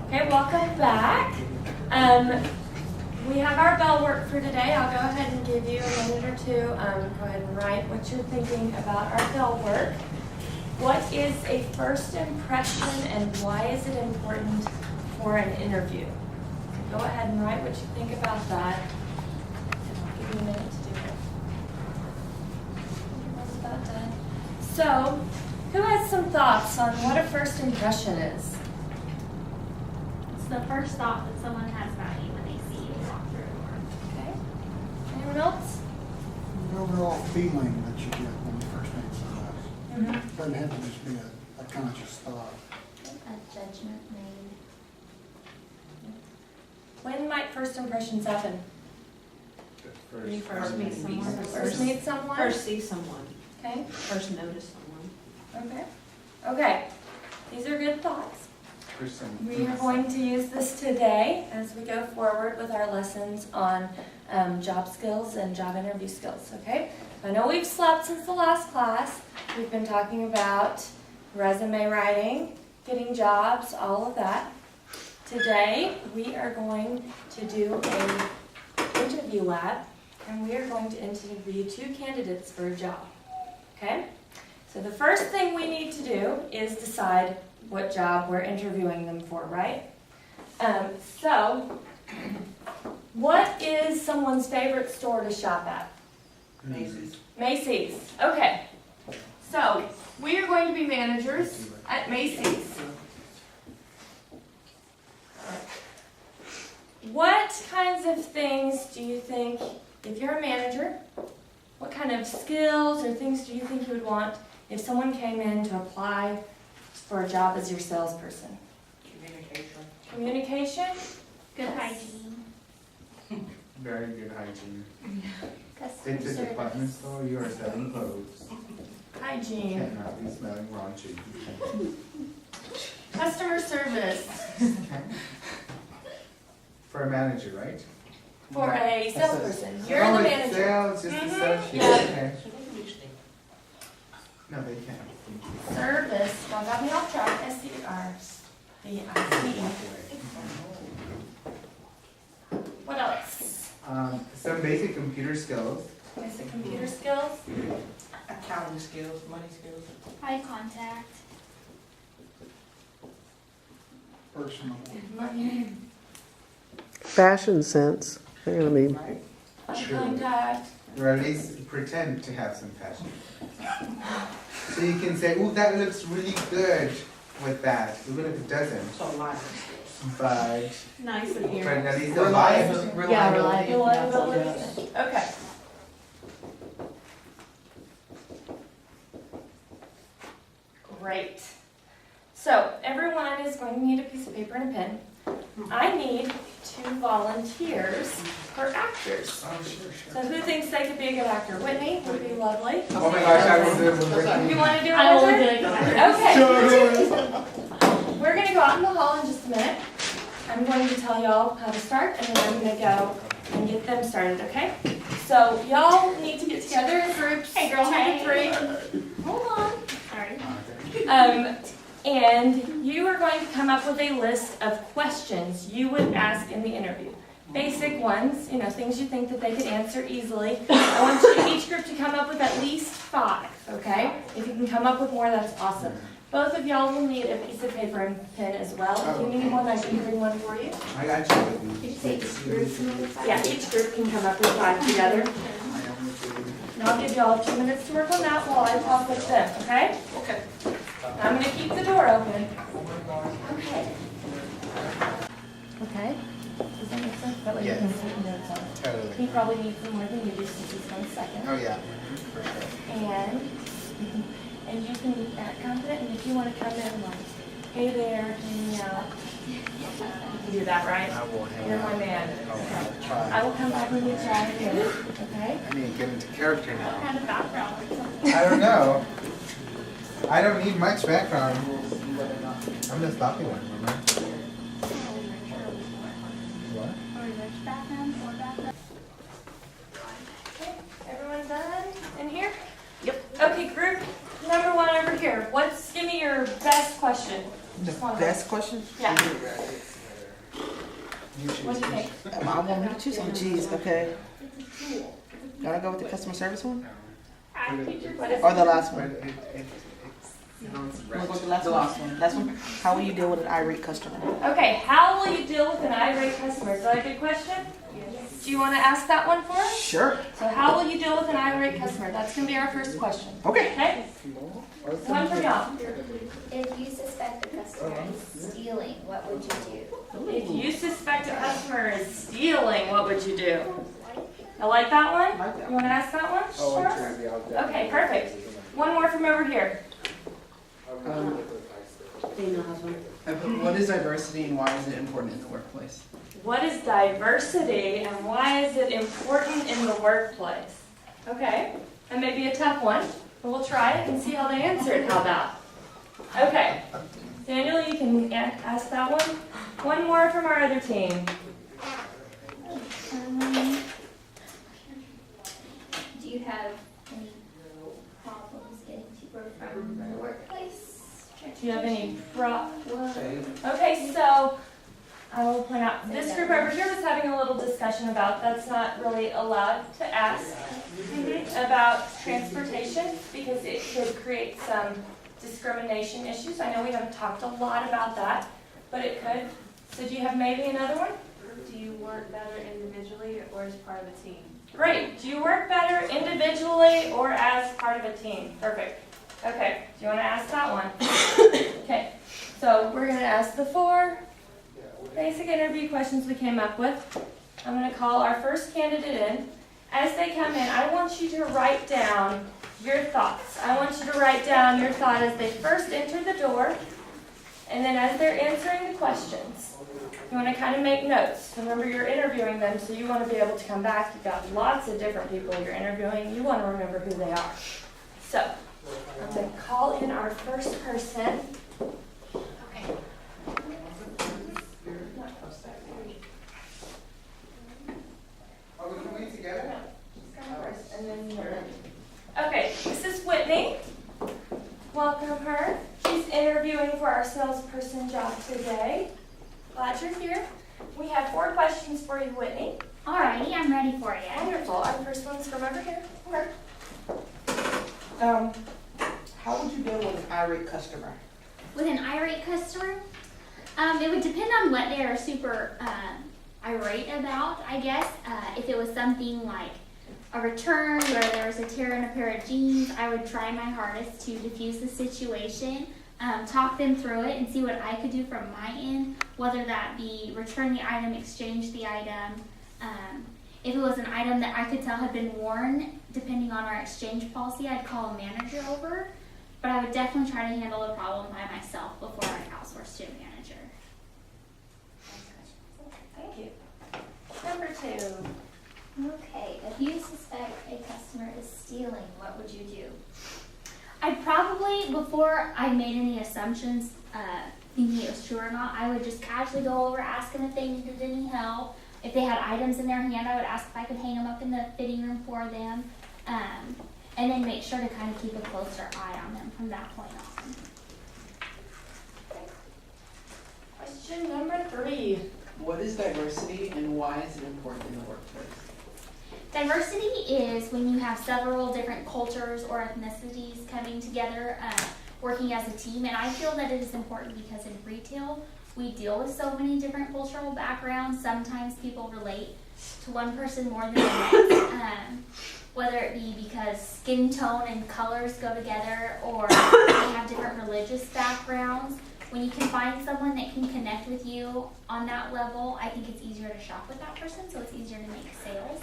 Okay, welcome back. We have our bell work for today. I'll go ahead and give you a minute or two. Go ahead and write what you're thinking about our bell work. What is a first impression and why is it important for an interview? Go ahead and write what you think about that. I'll give you a minute to do it. Almost about done. So, who has some thoughts on what a first impression is? It's the first thought that someone has about you when they see you walk through a door. Okay. Anyone else? The overall feeling that you get when you first meet somebody. Mm-hmm. Doesn't have to just be a conscious thought. A judgment made. When might first impressions happen? When you first meet someone. First meet someone? First see someone. Okay. First notice someone. Okay. Okay. These are good thoughts. We are going to use this today as we go forward with our lessons on job skills and job interview skills, okay? I know we've slept since the last class. We've been talking about resume writing, getting jobs, all of that. Today, we are going to do an interview lab, and we are going to interview 2 candidates for a job, okay? So the first thing we need to do is decide what job we're interviewing them for, right? So, what is someone's favorite store to shop at? Macy's. Macy's. Okay. So, we are going to be managers at Macy's. What kinds of things do you think, if you're a manager, what kind of skills or things do you think you would want if someone came in to apply for a job as your salesperson? Communication. Communication? Good hygiene. Very good hygiene. Customer It's a department service. store, you are selling clothes. Hygiene. Cannot be smelling raunchy. Customer service. For a manager, right? For a salesperson. You're Oh, the it's manager. sales, just Mhm, associate, yeah. okay. No, they can't. Service. Don't got me off track. S-C-R-V-I-C-E. What else? Some basic computer skills. Basic computer skills. Accounting skills, money skills. Eye contact. Personal. Money. Fashion sense. I mean, Right? Eye True. contact. Or at least pretend to have some fashion. So you can say, ooh, that looks really good with that, even if it doesn't. So life. But, Nice and but at here. least the vibe. Reliability. Okay. Great. So everyone is going to need a piece of paper and a pen. I need 2 volunteers for actors. Oh, sure, So who thinks they could be a good actor? Whitney would be lovely. Oh my gosh, I will do it with You Ricky. want to do it I will with do her? it. Okay. We're going to go out in the hall in just a minute. I'm going to tell y'all how to start, and then I'm going to go and get them started, okay? So y'all need to get together in groups, Hey, girl, 2 hey. to 3. Hold on. Sorry. And you are going to come up with a list of questions you would ask in the interview. Basic ones, things you think that they could answer easily. I want you, each group to come up with at least 5, okay? If you can come up with more, that's awesome. Both of y'all will need a piece of paper and pen as well. If you need one, I can bring one for you. I got you. Whitney. Yeah, each group can come up with 5 together. And I'll give y'all 2 minutes to work on that while I talk with them, okay? Okay. I'm going to keep the door open. Okay. Okay? Does that make sense? That way you can Yes. take notes on it. Totally. He probably needs some more than you do since he's 1 second. Oh, yeah, for sure. And you can act confident, and if you want to come in like, hey there, hang out. You can do that, right? I will hang You're out. my man. I'll try. I will come back and get you out of here, okay? I need to get into character What now. kind of background? I don't know. I don't need much background. I'm the sloppy one, remember? What? Or rich background, poor background? Okay, everyone done in here? Yep. Okay, group number 1 over here. Give me your best question? The Just one. best question? Yeah. What do you think? I want me to choose one. Jeez, okay. Gotta go with the customer service one? What is Or the last But one? you know, it's You wanna right. go with the last one? Last one? How will you deal with an irate customer? Okay, how will you deal with an irate customer? Is that a good question? Yes. Do you want to ask that one for us? Sure. So how will you deal with an irate customer? That's going to be our first question. Okay. Okay? One from y'all. If you suspect the customer is stealing, what would you do? If you suspect a customer is stealing, what would you do? I like that one. You want to ask that one? Oh, Sure. actually, I'll definitely- Okay, perfect. One more from over here. What is diversity and why is it important in the workplace? What is diversity and why is it important in the workplace? Okay, that may be a tough one, but we'll try it and see how they answer it. How about? Okay, Daniel, you can ask that one. One more from our other team. Do you have any problems getting to or from the workplace? Do you have any Okay, so I will point out, this group over here was having a little discussion about, that's not really allowed to ask, about transportation, because it could create some discrimination issues. I know we haven't talked a lot about that, but it could. So do you have maybe another one? Do you work better individually or as part of a team? Great. Do you work better individually or as part of a team? Perfect. Okay. Do you want to ask that one? Okay. So we're going to ask the 4 basic interview questions we came up with. I'm going to call our first candidate in. As they come in, I want you to write down your thoughts. I want you to write down your thought as they first enter the door, and then as they're answering the questions. You want to kind of make notes. Remember, you're interviewing them, so you want to be able to come back. You've got lots of different people you're interviewing. You want to remember who they are. So, I'm going to call in our first person. Okay. Are we coming together? And then you're... Okay, this is Whitney. Welcome her. She's interviewing for our salesperson job today. Glad you're here. We have 4 questions for you, Whitney. Alrighty, I'm ready for you. Wonderful. Our first one's from over here. Okay. How would you deal with an irate customer? With an irate customer, it would depend on what they're super irate about, I guess. If it was something like a return where there was a tear in a pair of jeans, I would try my hardest to diffuse the situation, talk them through it, and see what I could do from my end, whether that be return the item, exchange the item. If it was an item that I could tell had been worn, depending on our exchange policy, I'd call a manager over. But I would definitely try to handle the problem by myself before I outsource to a manager. Thank you. Number 2. Okay, if you suspect a customer is stealing, what would you do? I'd probably, before I made any assumptions, thinking it was true or not, I would just casually go over, ask them if they needed any help. If they had items in their hand, I would ask if I could hang them up in the fitting room for them. And then make sure to kind of keep a closer eye on them from that point on. Question number 3. What is diversity and why is it important in the workplace? Diversity is when you have several different cultures or ethnicities coming together, working as a team. And I feel that it is important because in retail, we deal with so many different cultural backgrounds. Sometimes people relate to one person more than the next. Whether it be because skin tone and colors go together or they have different religious backgrounds. When you can find someone that can connect with you on that level, I think it's easier to shop with that person, so it's easier to make sales.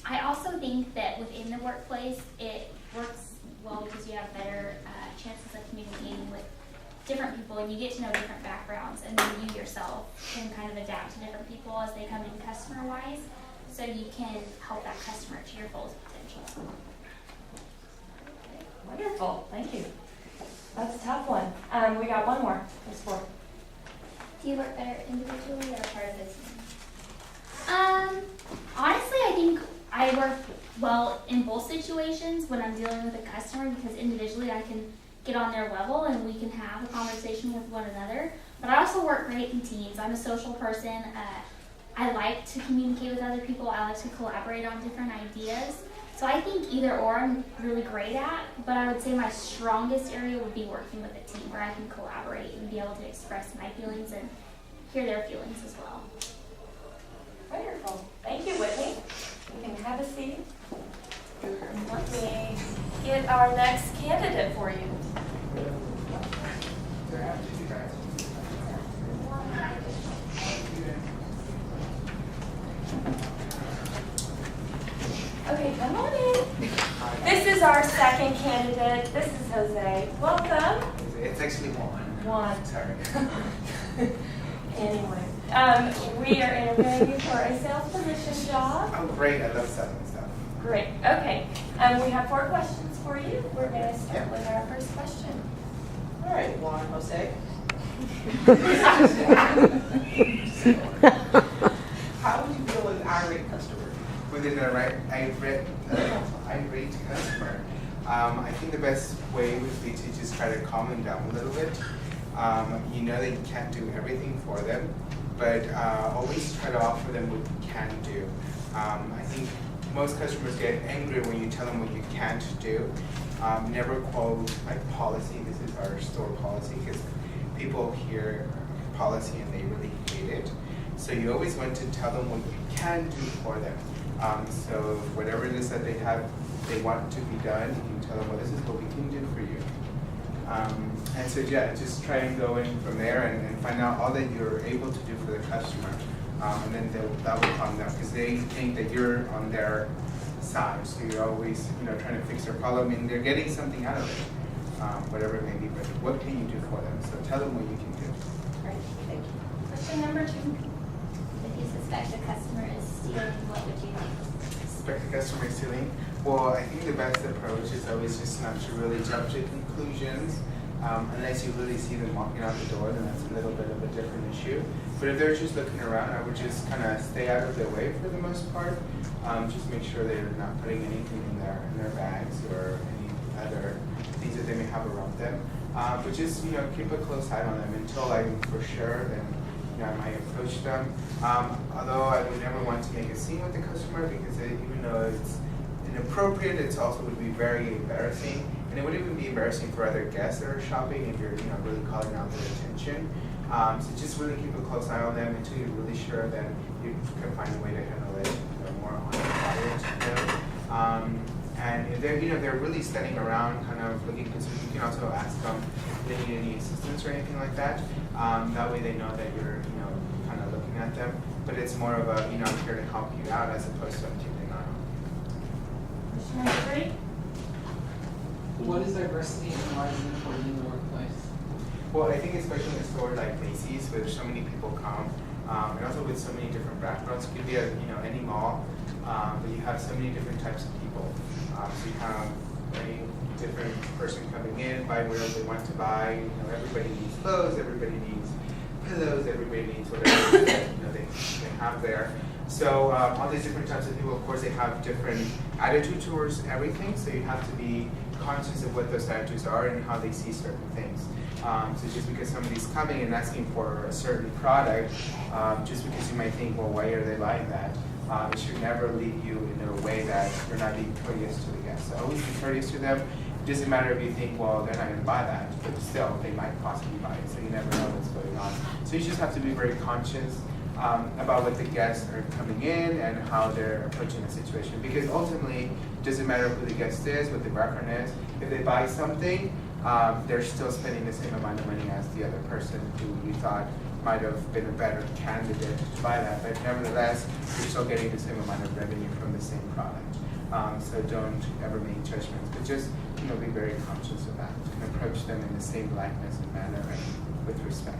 I also think that within the workplace, it works well because you have better chances of communicating with different people and you get to know different backgrounds, and then you yourself can kind of adapt to different people as they come in customer-wise. So you can help that customer to your fullest potential. Wonderful. Thank you. That's a tough one. We got one more. There's 4. Do you work better individually or part of a team? Honestly, I think I work well in both situations when I'm dealing with a customer because individually I can get on their level and we can have a conversation with one another. But I also work work great in teams. I'm a social person. I like to communicate with other people. I like to collaborate on different ideas. So I think either or I'm really great at, but I would say my strongest area would be working with a team where I can collaborate and be able to express my feelings and hear their feelings as well. Wonderful. Thank you, Whitney. You can have a seat. And let me get our next candidate for you. Okay, come on in. This is our second candidate. This is Jose. Welcome. It's actually Juan. Sorry. Anyway, we are interviewing you for a sales position job. Oh, great. I love selling stuff. Great. Okay. We have 4 questions for you. We're going to start with our first question. All right, Juan Jose. How would you deal with an irate customer? Within a irate customer, I think the best way would be to just try to calm them down a little bit. You know that you can't do everything for them, but always try to offer them what you can do. I think most customers get angry when you tell them what you can't do. Never quote like policy. This is our store policy because people hear policy and they really hate it. So you always want to tell them what you can do for them. So whatever it is that they want to be done, you can tell them, well, this is what we can do for you. And so yeah, just try and go in from there and find out all that you're able to do for the customer. And then that will calm down because they think that you're on their side. So you're always trying to fix their problem and they're getting something out of it, whatever it may be. But what can you do for them? So tell them what you can do. Great. Thank you. Question number 2. If you suspect a customer is stealing, what would you do? Suspect the customer is stealing? Well, I think the best approach is always just not to really jump to conclusions. Unless you really see them walking out the door, then that's a little bit of a different issue. But if they're just looking around, I would just kind of stay out of their way for the most part. Just make sure they're not putting anything in their bags or any other things that they may have around them. But just keep a close eye on them until I'm for sure. Then I might approach them. Although I would never want to make a scene with the customer because even though it's inappropriate, it also would be very embarrassing. And it would even be embarrassing for other guests that are shopping if you're really calling out their attention. So just really keep a close eye on them until you're really sure that you can find a way to handle it more on the quiet. And if they're really standing around kind of looking concerned, you can also ask them if they need any assistance or anything like that. That way they know that you're kind of looking at them. But it's more of a I'm here to help you out as opposed to I'm keeping an eye on you. Question number 3. What is diversity and why is it important in the workplace? Well, I think especially in a store like Macy's, where so many people come, and also with so many different backgrounds. It could be any mall, but you have so many different types of people. So you have any different person coming in, buying whatever they want to buy. Everybody needs clothes, everybody needs pillows, everybody needs whatever they have there. So all these different types of people, of course, they have different attitudes towards everything. So you have to be conscious of what those attitudes are and how they see certain things. So just because somebody's coming and asking for a certain product, just because you might think, well, why are they buying that? It should never lead you in a way that you're not being courteous to the guests. So always be courteous to them. It doesn't matter if you think, well, they're not going to buy that, but still, they might possibly buy it. So you never know what's going on. So you just have to be very conscious about what the guests are coming in and how they're approaching the situation. Because ultimately, it doesn't matter who the guest is, what the background is. If they buy something, they're still spending the same amount of money as the other person who you thought might have been a better candidate to buy that. But nevertheless, you're still getting the same amount of revenue from the same product. So don't ever make judgments, but just be very conscious of that and approach them in the same likeness and manner and with respect.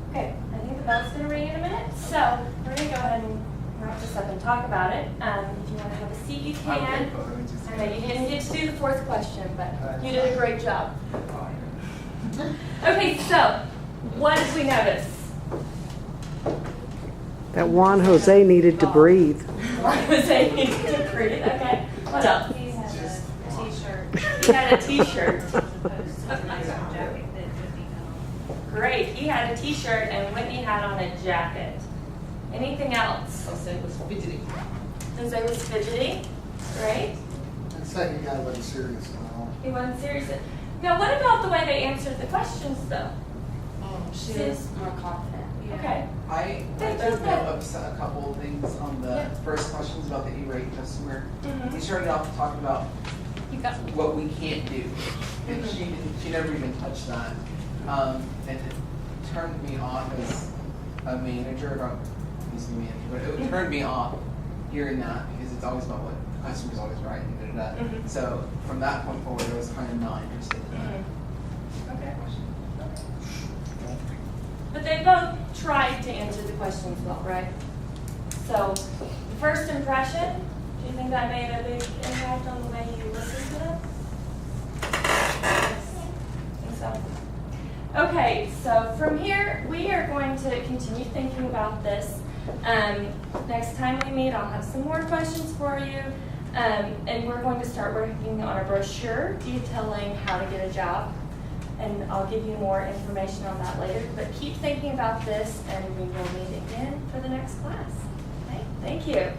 Okay, I think the bell's going to ring in a minute, so we're going to go ahead and wrap this up and talk about it. If you want to have a seat, you can. I know you didn't get to do the 4th question, but you did a great job. Okay, so what did we notice? That Juan Jose needed to breathe. Juan Jose needed to breathe. Okay, what else? He had a t-shirt. He had a t-shirt. As opposed to a jacket that would be Great. Casey had a t-shirt and Whitney had on a jacket. Anything else? Jose was fidgety. Jose was fidgety, right? And second guy wasn't serious at all. He wasn't serious. Now, what about the way they answered the questions, though? She was more confident. Okay. I That's took okay. note of a couple of things on the Yeah. first questions about the E-rate customer. Mhm. We started off talking about what we can't do, and she never even touched that. And it turned me off as a manager, not he's the manager, but it turned me off hearing that because it's always about what the customer's always right and da da da. Mhm. So from that point forward, I was kind of not interested in that Mhm. Okay. question. But they both tried to answer the questions well, right? So, the first impression, do you think that made a big impact on the way you listened to them? I think so. Okay, so from here, we are going to continue thinking about this. Next time we meet, I'll have some more questions for you. And we're going to start working on a brochure detailing how to get a job. And I'll give you more information on that later. But keep thinking about this, and we will meet again for the next class. Okay? Thank you.